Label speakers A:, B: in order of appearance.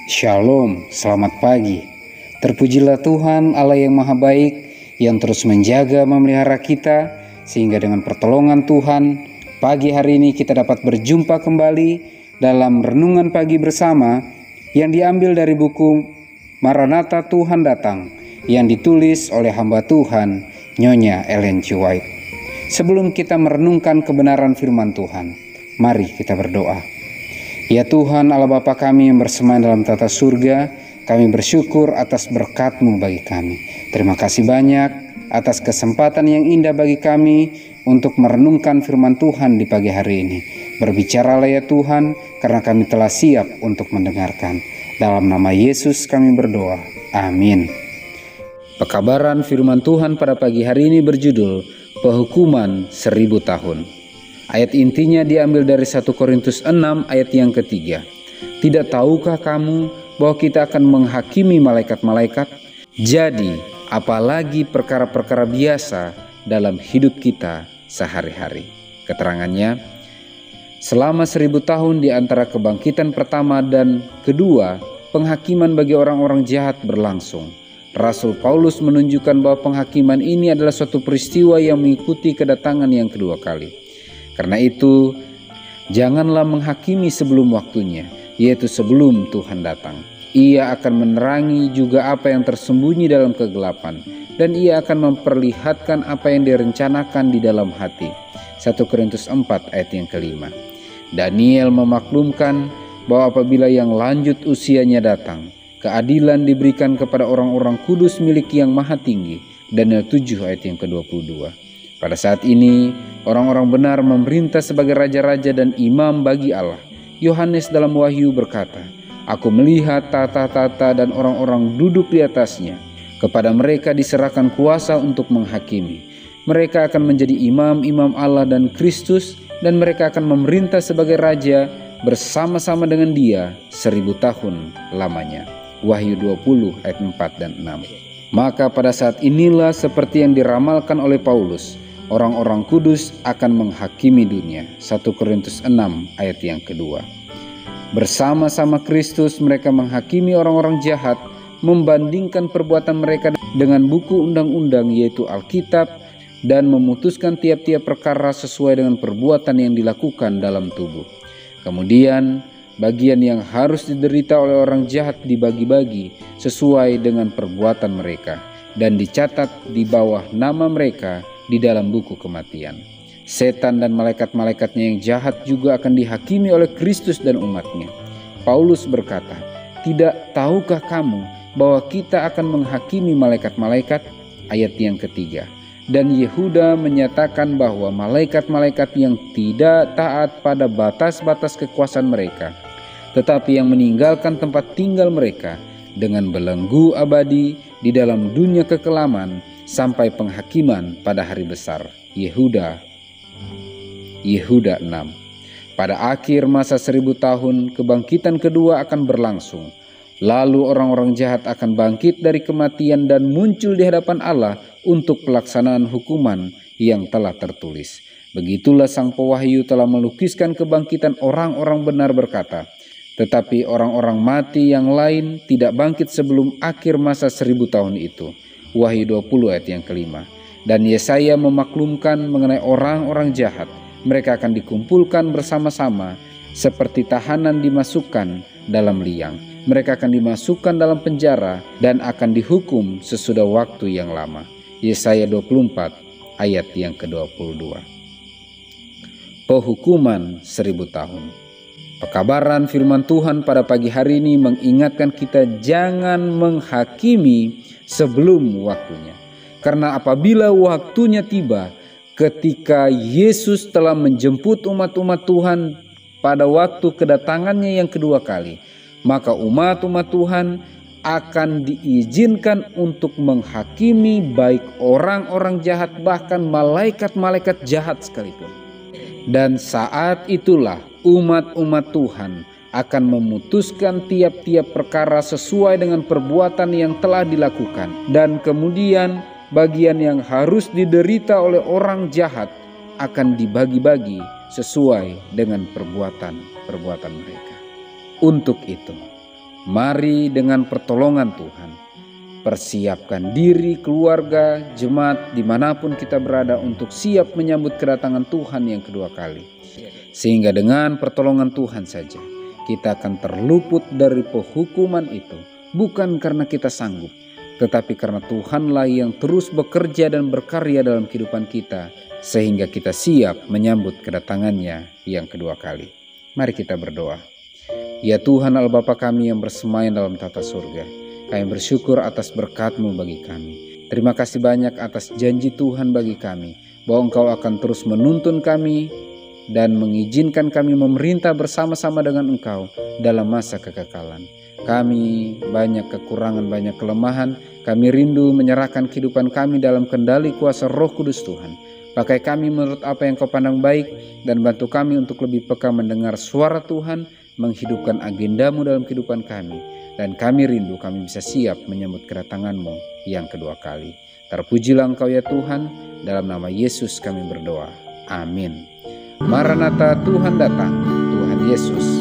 A: Shalom, selamat pagi. Terpujilah Tuhan Allah yang Maha Baik, yang terus menjaga memelihara kita, sehingga dengan pertolongan Tuhan, pagi hari ini kita dapat berjumpa kembali dalam renungan pagi bersama yang diambil dari buku Maranatha Tuhan Datang, yang ditulis oleh hamba Tuhan, Nyonya Ellen G. White. Sebelum kita merenungkan kebenaran firman Tuhan, mari kita berdoa. Ya Tuhan Allah Bapa kami yang bersemayam dalam tata surga, kami bersyukur atas berkat-Mu bagi kami. Terima kasih banyak atas kesempatan yang indah bagi kami untuk merenungkan firman Tuhan di pagi hari ini. Berbicaralah ya Tuhan, karena kami telah siap untuk mendengarkan. Dalam nama Yesus kami berdoa. Amin. Pekabaran firman Tuhan pada pagi hari ini berjudul Penghukuman 1000 tahun. Ayat intinya diambil dari 1 Korintus 6 ayat yang ketiga. Tidak tahukah kamu bahwa kita akan menghakimi malaikat-malaikat? Jadi, apalagi perkara-perkara biasa dalam hidup kita sehari-hari. Keterangannya, selama 1000 tahun di antara kebangkitan pertama dan kedua, penghakiman bagi orang-orang jahat berlangsung. Rasul Paulus menunjukkan bahwa penghakiman ini adalah suatu peristiwa yang mengikuti kedatangan yang kedua kali. Karena itu, janganlah menghakimi sebelum waktunya, yaitu sebelum Tuhan datang. Ia akan menerangi juga apa yang tersembunyi dalam kegelapan, dan ia akan memperlihatkan apa yang direncanakan di dalam hati. 1 Korintus 4 ayat yang kelima. Daniel memaklumkan bahwa apabila yang lanjut usianya datang, keadilan diberikan kepada orang-orang kudus milik yang maha tinggi. Daniel 7 ayat yang ke-22. Pada saat ini, orang-orang benar memerintah sebagai raja-raja dan imam bagi Allah. Yohanes dalam Wahyu berkata, "Aku melihat tata-tata dan orang-orang duduk di atasnya. Kepada mereka diserahkan kuasa untuk menghakimi. Mereka akan menjadi imam-imam Allah dan Kristus, dan mereka akan memerintah sebagai raja bersama-sama dengan Dia 1000 tahun lamanya." Wahyu 20 ayat 4 dan 6. Maka pada saat inilah seperti yang diramalkan oleh Paulus, orang-orang kudus akan menghakimi dunia. 1 Korintus 6 ayat yang kedua. Bersama-sama Kristus mereka menghakimi orang-orang jahat, membandingkan perbuatan mereka dengan buku undang-undang yaitu Alkitab, dan memutuskan tiap-tiap perkara sesuai dengan perbuatan yang dilakukan dalam tubuh. Kemudian bagian yang harus diderita oleh orang jahat dibagi-bagi sesuai dengan perbuatan mereka, dan dicatat di bawah nama mereka di dalam buku kematian. Setan dan malaikat-malaikatnya yang jahat juga akan dihakimi oleh Kristus dan umatnya. Paulus berkata, "Tidak tahukah kamu bahwa kita akan menghakimi malaikat-malaikat?" Ayat yang ketiga. Dan Yehuda menyatakan bahwa malaikat-malaikat yang tidak taat pada batas-batas kekuasaan mereka, tetapi yang meninggalkan tempat tinggal mereka dengan belenggu abadi di dalam dunia kekelaman sampai penghakiman pada hari besar. Yehuda 6. Pada akhir masa 1000 tahun, kebangkitan kedua akan berlangsung. Lalu orang-orang jahat akan bangkit dari kematian dan muncul di hadapan Allah untuk pelaksanaan hukuman yang telah tertulis. Begitulah Sang Pewahyu telah melukiskan kebangkitan orang-orang benar berkata, tetapi orang-orang mati yang lain tidak bangkit sebelum akhir masa 1000 tahun itu. Wahyu 20 ayat yang kelima. Dan Yesaya memaklumkan mengenai orang-orang jahat. Mereka akan dikumpulkan bersama-sama seperti tahanan dimasukkan dalam liang. Mereka akan dimasukkan dalam penjara dan akan dihukum sesudah waktu yang lama. Yesaya 24 ayat yang ke-22. Penghukuman 1000 tahun. Pekabaran firman Tuhan pada pagi hari ini mengingatkan kita jangan menghakimi sebelum waktunya. Karena apabila waktunya tiba, ketika Yesus telah menjemput umat-umat Tuhan pada waktu kedatangannya yang kedua kali, maka umat-umat Tuhan akan diizinkan untuk menghakimi baik orang-orang jahat, bahkan malaikat-malaikat jahat sekalipun. Dan saat itulah umat-umat Tuhan akan memutuskan tiap-tiap perkara sesuai dengan perbuatan yang telah dilakukan. Dan kemudian bagian yang harus diderita oleh orang jahat akan dibagi-bagi sesuai dengan perbuatan mereka. Untuk itu, Mari dengan pertolongan Tuhan, persiapkan diri, keluarga, jemaat dimanapun kita berada untuk siap menyambut kedatangan Tuhan yang kedua kali. Sehingga dengan pertolongan Tuhan saja kita akan terluput dari penghukuman itu. Bukan karena kita sanggup, tetapi karena Tuhanlah yang terus bekerja dan berkarya dalam kehidupan kita, sehingga kita siap menyambut kedatangannya yang kedua kali. Mari kita berdoa. Ya Tuhan Allah Bapa kami yang bersemayam dalam tata surga, kami bersyukur atas berkat-Mu bagi kami. Terima kasih banyak atas janji Tuhan bagi kami, bahwa Engkau akan terus menuntun kami dan mengizinkan kami memerintah bersama-sama dengan Engkau dalam masa kekekalan. Kami banyak kekurangan, banyak kelemahan. Kami rindu menyerahkan kehidupan kami dalam kendali kuasa Roh Kudus Tuhan. Pakai kami menurut apa yang Kau pandang baik, dan bantu kami untuk lebih peka mendengar suara Tuhan, menghidupkan agendamu dalam kehidupan kami, dan kami rindu kami bisa siap menyambut kedatangan-Mu yang kedua kali. Terpujilah Engkau ya Tuhan, dalam nama Yesus kami berdoa. Amin. Maranatha, Tuhan datang, Tuhan Yesus